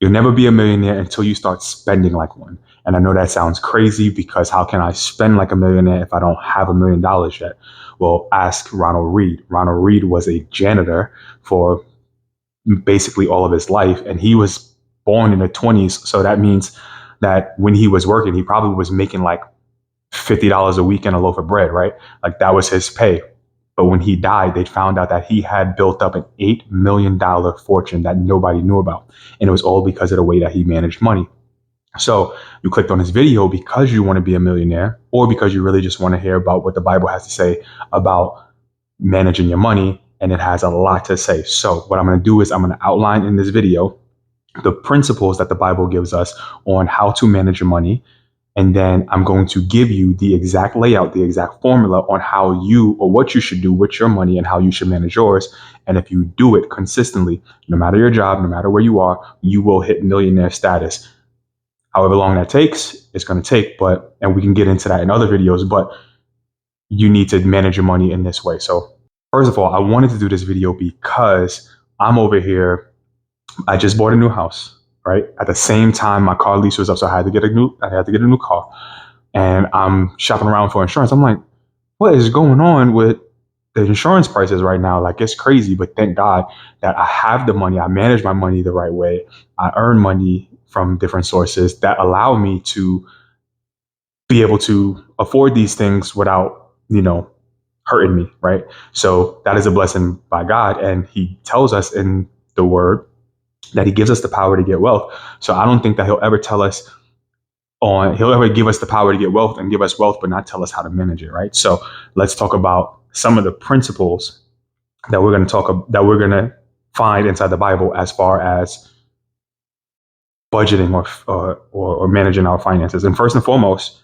You'll never be a millionaire until you start spending like one. And I know that sounds crazy, because how can I spend like a millionaire if I don't have $1 million yet? Well, ask Ronald Reed. Ronald Reed was a janitor for basically all of his life, and he was born in the 20s. So that means that when he was working, he probably was making like $50 a week and a loaf of bread, right? Like that was his pay. But when he died, they found out that he had built up an $8 million fortune that nobody knew about. And it was all because of the way that he managed money. So you clicked on this video because you want to be a millionaire, or because you really just want to hear about what the Bible has to say about managing your money. And it has a lot to say. So what I'm going to do is I'm going to outline in this video the principles that the Bible gives us on how to manage your money. And then I'm going to give you the exact layout, the exact formula on how you, or what you should do with your money and how you should manage yours. And if you do it consistently, no matter your job, no matter where you are, you will hit millionaire status. However long that takes, it's going to take, and we can get into that in other videos, but you need to manage your money in this way. So first of all, I wanted to do this video because I'm over here. I just bought a new house, right? At the same time, my car lease was up, so I had to get a new car, and I'm shopping around for insurance. I'm like, what is going on with the insurance prices right now? Like, it's crazy. But thank God that I have the money. I manage my money the right way. I earn money from different sources that allow me to be able to afford these things without, hurting me, right? So that is a blessing by God, and He tells us in the Word that He gives us the power to get wealth. So I don't think that He'll ever give us the power to get wealth and give us wealth, but not tell us how to manage it, right? So let's talk about some of the principles that we're going to find inside the Bible as far as budgeting or managing our finances. And first and foremost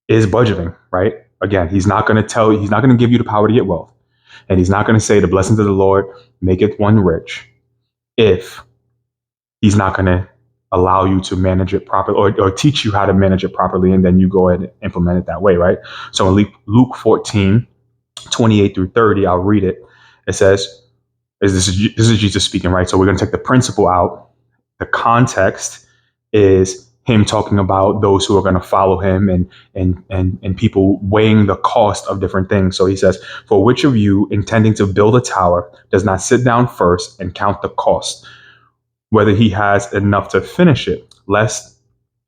is budgeting, right? Again, He's not going to give you the power to get wealth. And He's not going to say the blessings of the Lord make it one rich if He's not going to allow you to manage it properly, or teach you how to manage it properly, and then you go ahead and implement it that way, right? So in Luke 14:28-30, I'll read it. It says, this is Jesus speaking, right? So we're going to take the principle out. The context is Him talking about those who are going to follow Him, and people weighing the cost of different things. So He says, for which of you intending to build a tower does not sit down first and count the cost, whether he has enough to finish it, lest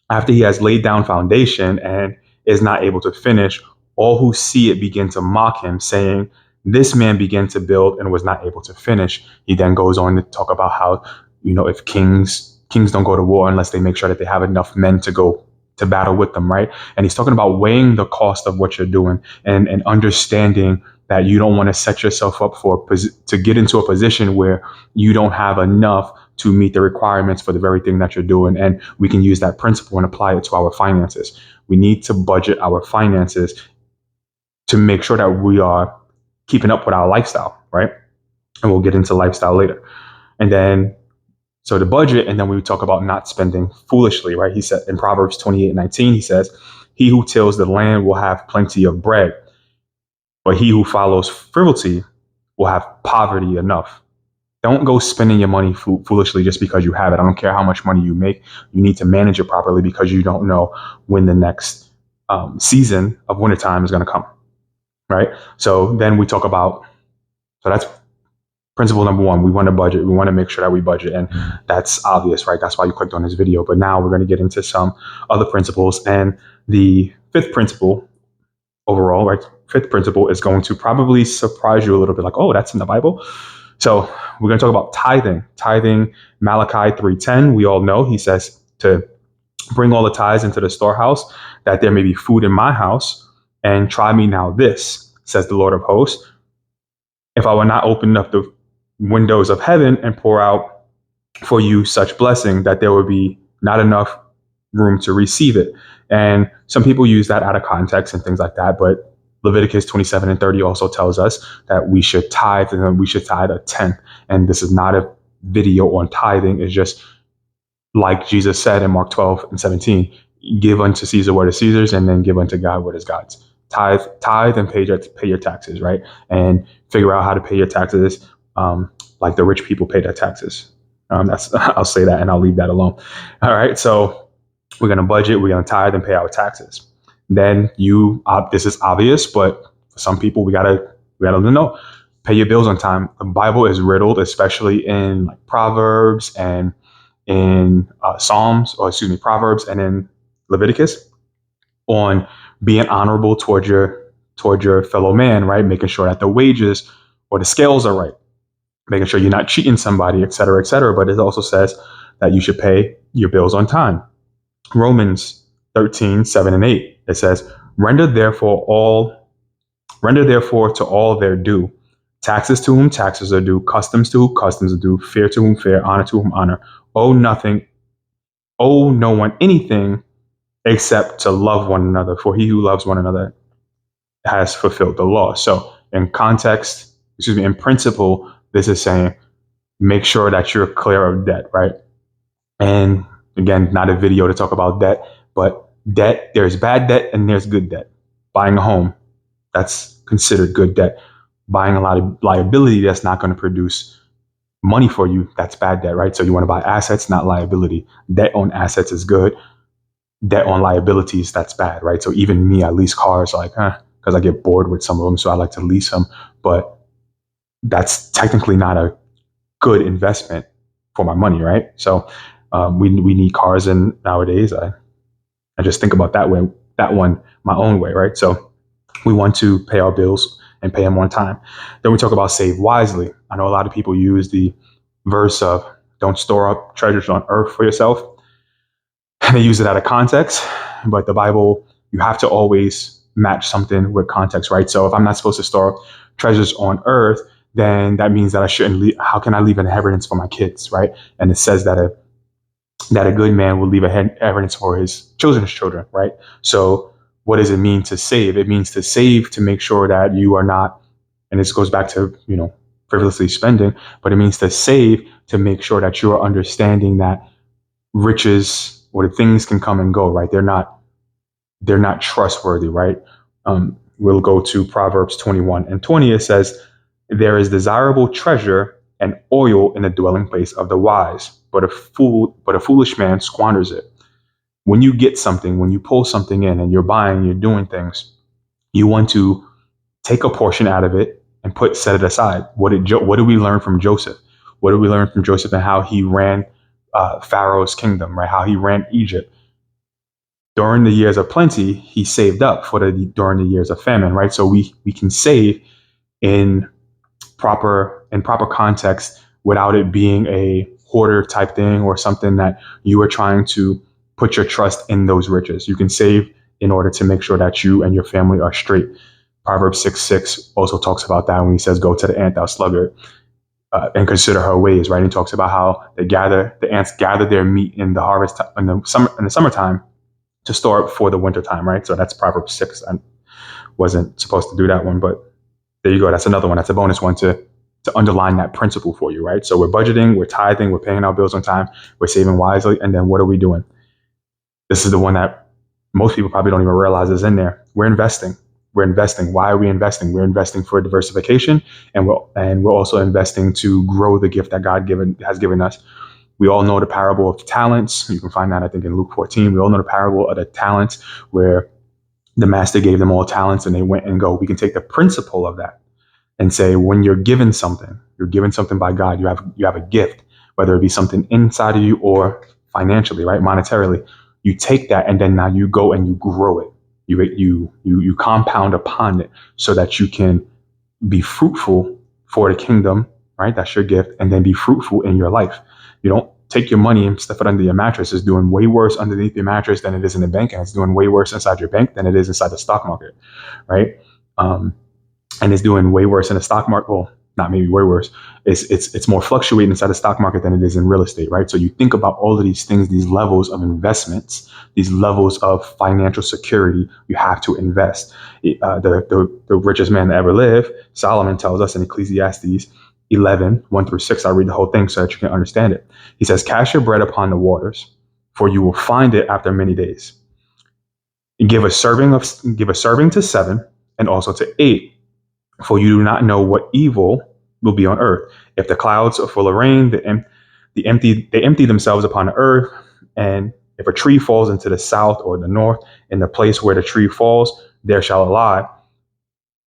after he has laid down foundation and is not able to finish, all who see it begin to mock him, saying, this man began to build and was not able to finish. He then goes on to talk about how, if kings don't go to war unless they make sure that they have enough men to go to battle with them, right? And he's talking about weighing the cost of what you're doing, and understanding that you don't want to set yourself up to get into a position where you don't have enough to meet the requirements for the very thing that you're doing. And we can use that principle and apply it to our finances. We need to budget our finances to make sure that we are keeping up with our lifestyle, right? And we'll get into lifestyle later. And then, so the budget, and then we talk about not spending foolishly, right? He said in Proverbs 28:19, he says, he who tills the land will have plenty of bread, but he who follows frivolity will have poverty enough. Don't go spending your money foolishly just because you have it. I don't care how much money you make. You need to manage it properly, because you don't know when the next season of wintertime is going to come, right? So then we talk about, so that's principle number one. We want to budget. We want to make sure that we budget. And that's obvious, right? That's why you clicked on this video. But now we're going to get into some other principles. And the fifth principle overall, right? Fifth principle is going to probably surprise you a little bit, like, oh, that's in the Bible. So we're going to talk about tithing. Tithing, Malachi 3:10, we all know, he says to bring all the tithes into the storehouse, that there may be food in my house. And try me now this, says the Lord of hosts, if I will not open up the windows of heaven and pour out for you such blessing that there will be not enough room to receive it. And some people use that out of context and things like that, but Leviticus 27:30 also tells us that we should tithe, and then we should tithe a tenth. And this is not a video on tithing. It's just like Jesus said in Mark 12:17, give unto Caesar what is Caesar's, and then give unto God what is God's. Tithe and pay your taxes, right? And figure out how to pay your taxes like the rich people pay their taxes. I'll say that and I'll leave that alone. All right. So we're going to budget, we're going to tithe and pay our taxes. Then this is obvious, but for some people, we gotta know, pay your bills on time. The Bible is riddled, especially in like Proverbs and in Proverbs and in Leviticus, on being honorable toward your fellow man, right? Making sure that the wages or the scales are right, making sure you're not cheating somebody, et cetera, et cetera. But it also says that you should pay your bills on time. Romans 13:7-8. It says, render therefore to all their due. Taxes to whom taxes are due, customs to whom customs are due, fear to whom fear, honor to whom honor. Owe no one anything except to love one another, for he who loves one another has fulfilled the law. So in principle, this is saying, make sure that you're clear of debt, right? And again, not a video to talk about debt, but debt, there's bad debt and there's good debt. Buying a home, that's considered good debt. Buying a lot of liability that's not going to produce money for you, that's bad debt, right? So you want to buy assets, not liability. Debt on assets is good. Debt on liabilities, that's bad, right? So even me, I lease cars, like, because I get bored with some of them, so I like to lease them. But that's technically not a good investment for my money, right? So we need cars, and nowadays I just think about that one my own way, right? So we want to pay our bills and pay them on time. Then we talk about save wisely. I know a lot of people use the verse of don't store up treasures on earth for yourself. And they use it out of context, but the Bible, you have to always match something with context, right? So if I'm not supposed to store up treasures on earth, then that means that I shouldn't how can I leave an inheritance for my kids, right? And it says that a good man will leave an inheritance for his children's children, right? So what does it mean to save? It means to save to make sure that you are not, and this goes back to, frivolously spending, but it means to save to make sure that you are understanding that riches or the things can come and go, right? They're not trustworthy, right? We'll go to Proverbs 21:20. It says, there is desirable treasure and oil in the dwelling place of the wise, but a foolish man squanders it. When you get something, when you pull something in and you're buying, you're doing things, you want to take a portion out of it and set it aside. What do we learn from Joseph? What do we learn from Joseph and how he ran Pharaoh's kingdom, right? How he ran Egypt. During the years of plenty, he saved up during the years of famine, right? So we can save in proper context without it being a hoarder type thing or something that you are trying to put your trust in those riches. You can save in order to make sure that you and your family are straight. Proverbs 6:6 also talks about that when he says, go to the ant, thou sluggard, and consider her ways, right? He talks about how the ants gather their meat in the harvest, in the summertime to store it for the wintertime, right? So that's Proverbs 6. I wasn't supposed to do that one, but there you go. That's another one. That's a bonus one to underline that principle for you, right? So we're budgeting, we're tithing, we're paying our bills on time, we're saving wisely, and then what are we doing? This is the one that most people probably don't even realize is in there. We're investing. We're investing. Why are we investing? We're investing for diversification, and we're also investing to grow the gift that God has given us. We all know the parable of talents. You can find that, I think, in Luke 14. We all know the parable of the talents where the master gave them all talents and they went and go. We can take the principle of that and say, when you're given something by God. You have a gift, whether it be something inside of you or financially, right? Monetarily. You take that and then now you go and you grow it. You compound upon it so that you can be fruitful for the kingdom, right? That's your gift. And then be fruitful in your life. You don't take your money and stuff it under your mattress. It's doing way worse underneath your mattress than it is in the bank. And it's doing way worse inside your bank than it is inside the stock market, right? And it's doing way worse in the stock market. Well, not maybe way worse. It's more fluctuating inside the stock market than it is in real estate, right? So you think about all of these things, these levels of investments, these levels of financial security. You have to invest. The richest man that ever lived, Solomon, tells us in Ecclesiastes 11:1-6. I'll read the whole thing so that you can understand it. He says, cast your bread upon the waters, for you will find it after many days. Give a serving to 7 and also to 8. For you do not know what evil will be on earth. If the clouds are full of rain, the They empty themselves upon the earth, and if a tree falls into the south or the north, in the place where the tree falls, there shall it lie.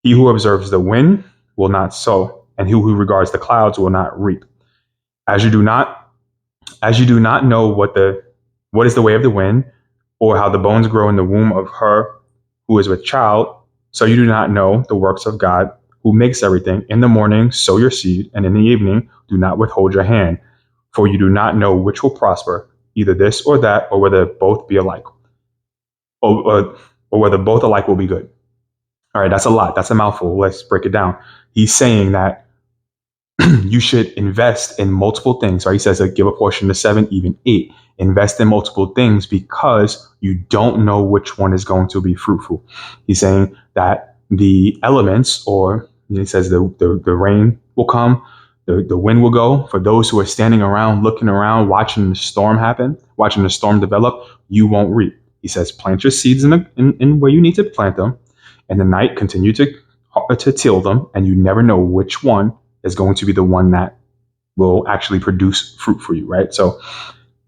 He who observes the wind will not sow, and he who regards the clouds will not reap. As you do not, as you do not know what is the way of the wind, or how the bones grow in the womb of her who is with child, so you do not know the works of God who makes everything. In the morning sow your seed, and in the evening do not withhold your hand, for you do not know which will prosper, either this or that, or whether both be alike, or whether both alike will be good. All right, that's a lot. That's a mouthful. Let's break it down. He's saying that you should invest in multiple things. Right? He says give a portion to 7, even 8. Invest in multiple things because you don't know which one is going to be fruitful. He's saying that the elements, or he says the rain will come, the wind will go. For those who are standing around, looking around, watching the storm happen, watching the storm develop, you won't reap. He says plant your seeds in where you need to plant them. In the night, continue to till them, and you never know which one is going to be the one that will actually produce fruit for you, right? So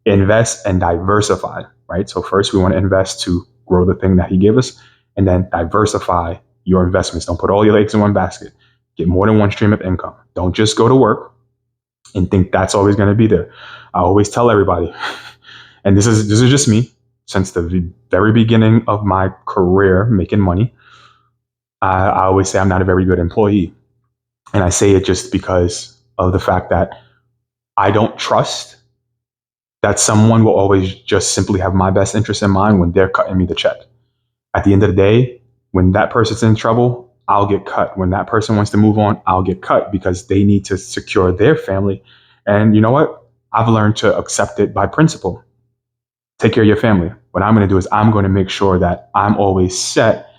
invest and diversify, right? So first we want to invest to grow the thing that he gave us, and then diversify your investments. Don't put all your eggs in one basket. Get more than one stream of income. Don't just go to work and think that's always going to be there. I always tell everybody, and this is just me, since the very beginning of my career making money, I always say I'm not a very good employee. And I say it just because of the fact that I don't trust that someone will always just simply have my best interest in mind when they're cutting me the check. At the end of the day, when that person's in trouble, I'll get cut. When that person wants to move on, I'll get cut because they need to secure their family. And you know what? I've learned to accept it by principle. Take care of your family. What I'm going to do is I'm going to make sure that I'm always set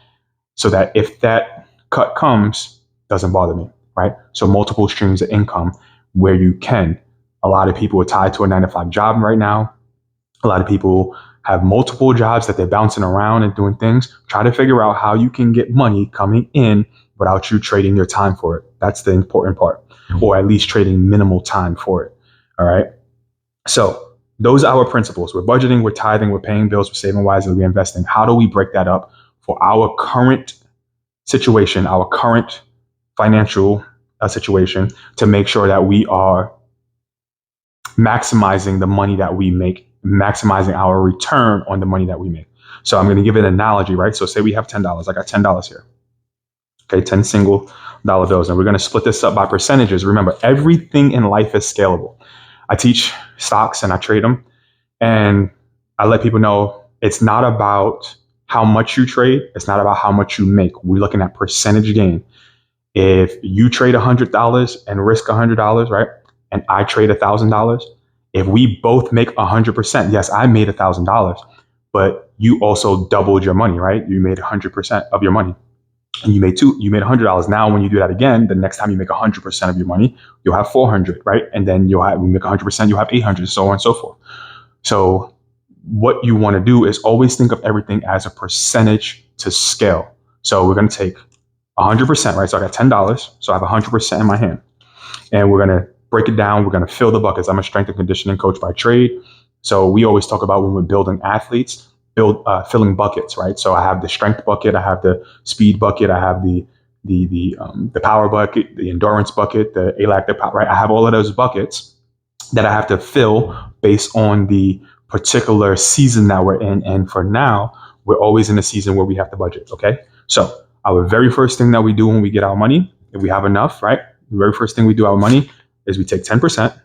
so that if that cut comes, it doesn't bother me, right? So multiple streams of income where you can. A lot of people are tied to a 9-to-5 job right now. A lot of people have multiple jobs that they're bouncing around and doing things. Try to figure out how you can get money coming in without you trading your time for it. That's the important part, or at least trading minimal time for it. All right. So those are our principles. We're budgeting, we're tithing, we're paying bills, we're saving wisely, we're investing. How do we break that up for our current situation, our current financial situation, to make sure that we are maximizing the money that we make, maximizing our return on the money that we make? So I'm going to give an analogy, right? So say we have $10. I got $10 here. Okay, 10 single dollar bills. And we're going to split this up by percentages. Remember, everything in life is scalable. I teach stocks and I trade them. And I let people know it's not about how much you trade. It's not about how much you make. We're looking at percentage gain. If you trade $100 and risk $100, right? And I trade $1,000. If we both make 100%, yes, I made $1,000, but you also doubled your money, right? You made 100% of your money. And you made $100. Now, when you do that again, the next time you make 100% of your money, you'll have 400, right? And then when you make 100%, you'll have 800, so on and so forth. So what you want to do is always think of everything as a percentage to scale. So we're going to take 100%, right? So I got $10. So I have 100% in my hand. And we're going to break it down. We're going to fill the buckets. I'm a strength and conditioning coach by trade. So we always talk about when we're building athletes, filling buckets, right? So I have the strength bucket, I have the speed bucket, I have the power bucket, the endurance bucket, the alactic power, right? I have all of those buckets that I have to fill based on the particular season that we're in. And for now, we're always in a season where we have to budget, okay? So our very first thing that we do when we get our money, if we have enough, right? The very first thing we do our money is we take 10%.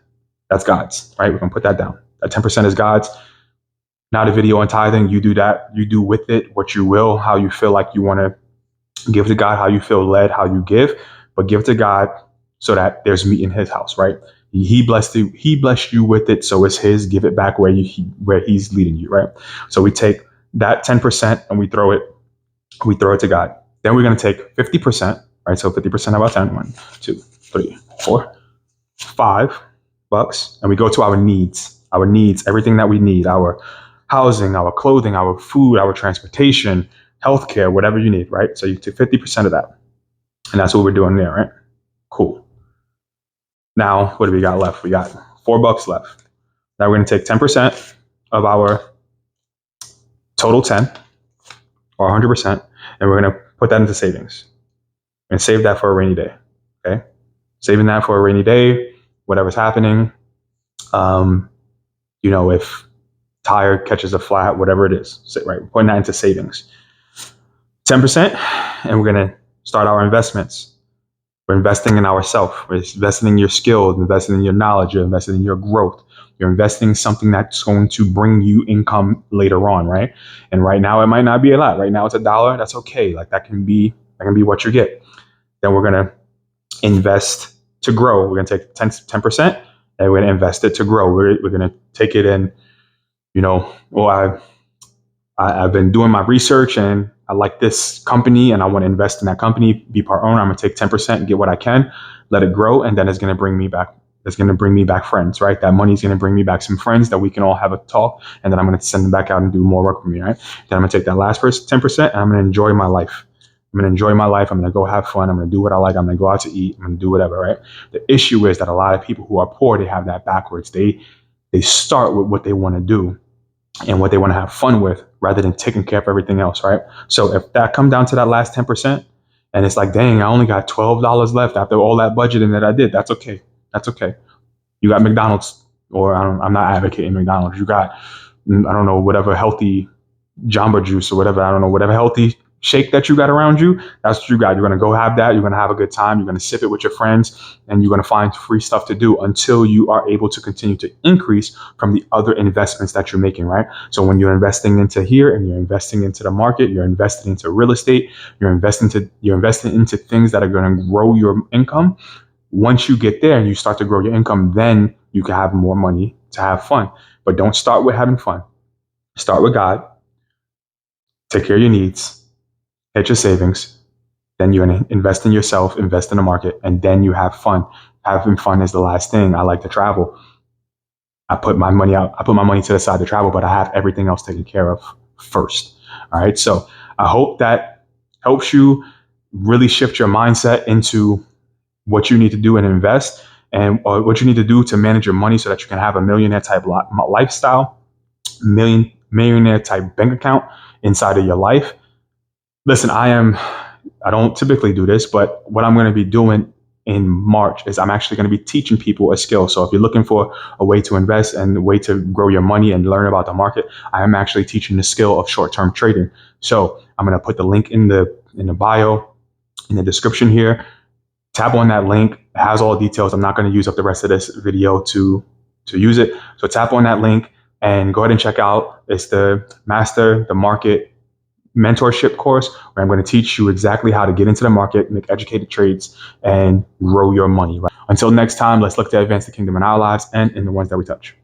That's God's, right? We're going to put that down. That 10% is God's. Not a video on tithing. You do that. You do with it what you will, how you feel like you want to give to God, how you feel led, how you give, but give to God so that there's meat in his house, right? He blessed you. He blessed you with it, so it's his. Give it back where he's leading you, right? So we take that 10% and we throw it to God. Then we're going to take 50%, right? So 50% of our 10, 1, 2, 3, 4, $5, and we go to our needs, everything that we need, our housing, our clothing, our food, our transportation, healthcare, whatever you need, right? So you take 50% of that. And that's what we're doing there, right? Cool. Now, what do we got left? We got $4 left. Now we're going to take 10% of our total 10 or 100%, and we're going to put that into savings and save that for a rainy day. Okay. Saving that for a rainy day, whatever's happening. If tire catches a flat, whatever it is, right? We're putting that into savings. 10%, and we're going to start our investments. We're investing in ourselves. We're investing in your skills, investing in your knowledge, you're investing in your growth. You're investing in something that's going to bring you income later on, right? And right now it might not be a lot. Right now it's $1. That's okay. Like that can be what you get. Then we're going to invest to grow. We're going to take 10% and we're going to invest it to grow. We're going to take it in, I've been doing my research and I like this company and I want to invest in that company, be part owner. I'm going to take 10% and get what I can, let it grow. And then it's going to bring me back. It's going to bring me back friends, right? That money is going to bring me back some friends that we can all have a talk. And then I'm going to send them back out and do more work for me, right? Then I'm going to take that last 10% and I'm going to enjoy my life. I'm going to enjoy my life. I'm going to go have fun. I'm going to do what I like. I'm going to go out to eat. I'm going to do whatever, right? The issue is that a lot of people who are poor, they have that backwards. They start with what they want to do and what they want to have fun with rather than taking care of everything else, right? So if that come down to that last 10% and it's like, dang, I only got $12 left after all that budgeting that I did, that's okay. That's okay. You got McDonald's, or I'm not advocating McDonald's. You got, I don't know, whatever healthy Jamba Juice or whatever, I don't know, whatever healthy shake that you got around you, that's what you got. You're going to go have that. You're going to have a good time. You're going to sip it with your friends and you're going to find free stuff to do until you are able to continue to increase from the other investments that you're making, right? So when you're investing into here and you're investing into the market, you're investing into real estate, you're investing into things that are going to grow your income. Once you get there and you start to grow your income, then you can have more money to have fun. But don't start with having fun. Start with God. Take care of your needs. Hit your savings, then you're going to invest in yourself, invest in the market, and then you have fun. Having fun is the last thing. I like to travel. I put my money to the side to travel, but I have everything else taken care of first. All right. So I hope that helps you really shift your mindset into what you need to do and invest and what you need to do to manage your money so that you can have a millionaire type lifestyle, millionaire type bank account inside of your life. Listen, I don't typically do this, but what I'm going to be doing in March is I'm actually going to be teaching people a skill. So if you're looking for a way to invest and a way to grow your money and learn about the market, I am actually teaching the skill of short-term trading. So I'm going to put the link in the bio, in the description here. Tap on that link. It has all the details. I'm not going to use up the rest of this video to use it. So tap on that link and go ahead and check out. It's the Market Mentorship course where I'm going to teach you exactly how to get into the market, make educated trades, and grow your money. Right? Until next time, let's look to advance the kingdom in our lives and in the ones that we touch.